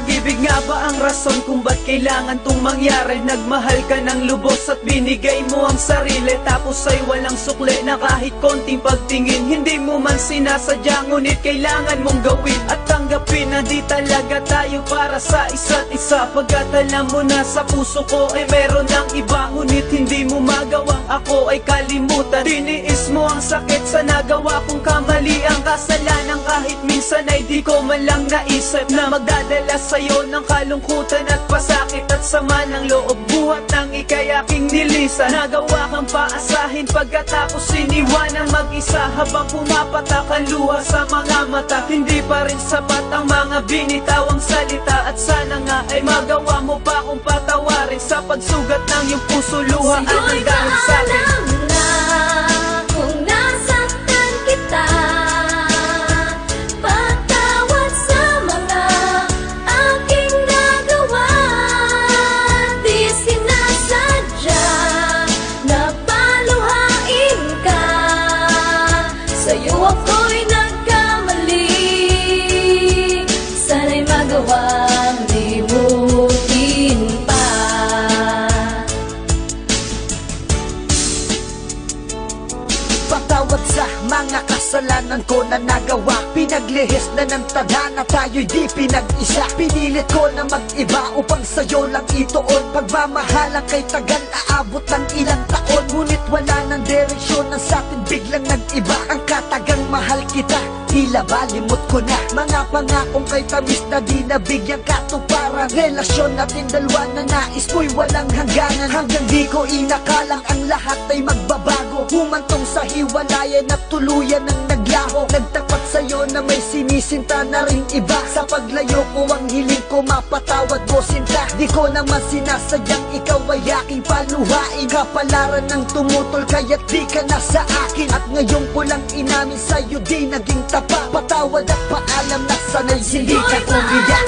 pag-ibig nga ba ang rason kung ba't kailangan tong mangyari? Nagmahal ka ng lubos at binigay mo ang sarili, tapos ay walang sukli na kahit konting pagtingin. Hindi mo man sinasadya, ngunit kailangan mong gawin at tanggapin na di talaga tayo para sa isa't isa. Pagkat alam mo na sa puso ko ay meron ng iba, ngunit hindi mo magawang ako ay kalimutan. Tiniis mo ang sakit sa nagawa kong kamali, ang kasalanan kahit minsan ay di ko man lang naisip na magdadala sa'yo ng kalungkutan at pasakit at sama ng loob. Buhat ng ika'y aking nilisan, nagawa kang paasahin pagkatapos iniwanang mag-isa habang pumapatak ang luha sa mga mata. Hindi pa rin sapat ang mga binitawang salita, at sana nga ay magawa mo pa kung patawarin sa pagsugat ng iyong puso. Luha at ang dahil sa'kin. Patawad sa mga kasalanan ko na nagawa, pinaglihis na ng tadhana, tayo'y di pinag-isa. Pinilit ko na mag-iba upang sa'yo lang ituon. Pagmamahalan kay tagal aabot ng ilang taon, ngunit wala ng direksyon ang sa'tin biglang nag-iba. Ang katagang mahal kita, tila balimot ko na. Mga pangakong kay tamis na di nabigyang katuparan. Relasyon natin dalawa na nais mo'y walang hangganan, hanggang di ko inakalang ang lahat ay magbabago. Humantong sa hiwalayan at tuluyan ng naglaho. Nagtapat sa'yo na may sinisinta na ring iba. Sa paglayo ko ang hiling ko, mapatawad mo sinta. Di ko naman sinasadyang ikaw ay aking paluhain. Kapalaran ng tumutol kaya't di ka na sa akin. At ngayon ko lang inamin sa'yo di naging tapat. Patawad at paalam na sana'y hindi ka umiyak.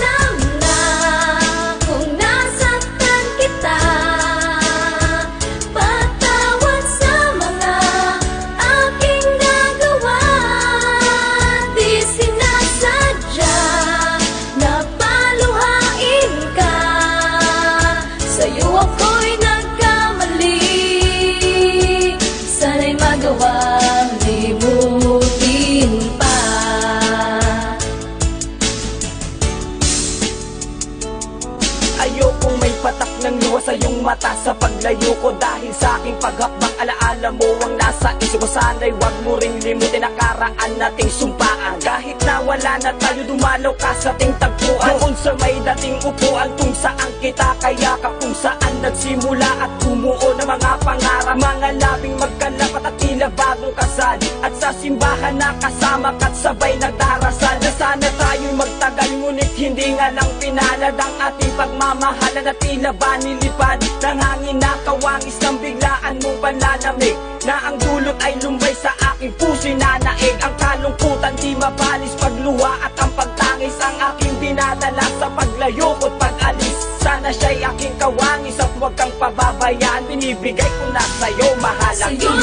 Ayokong may patak ng luha sa iyong mata sa paglayo ko, dahil sa aking paghakbang alaala mo ang nasa isip ko. Sana'y wag mo ring limutin nakaraan nating sumpaan. Kahit na wala na tayo, dumalaw ka sa ating tagpuan. Doon sa may dating upuan kung saan kita kayakap, kung saan nagsimula at bumuo ng mga pangarap. Mga labing magkalapat at tila bagong kasal, at sa simbahan na kasama ka't sabay nagdarasal. Na sana tayo'y magtagal, ngunit hindi nga lang pinalad ang ating pagmamahalan. At tila ba nilipad ng hangin na kawangis ng biglaan mong panlalamig, na ang dulot ay lumbay sa aking puso'y nanaig. Ang kalungkutan di mabalis, pagluha at ang pagtangis ang aking dinadala sa paglayo ko't pag-alis. Sana siya'y aking kawangis at huwag kang pababayaan. Binibigay ko na sa'yo mahal ang iyong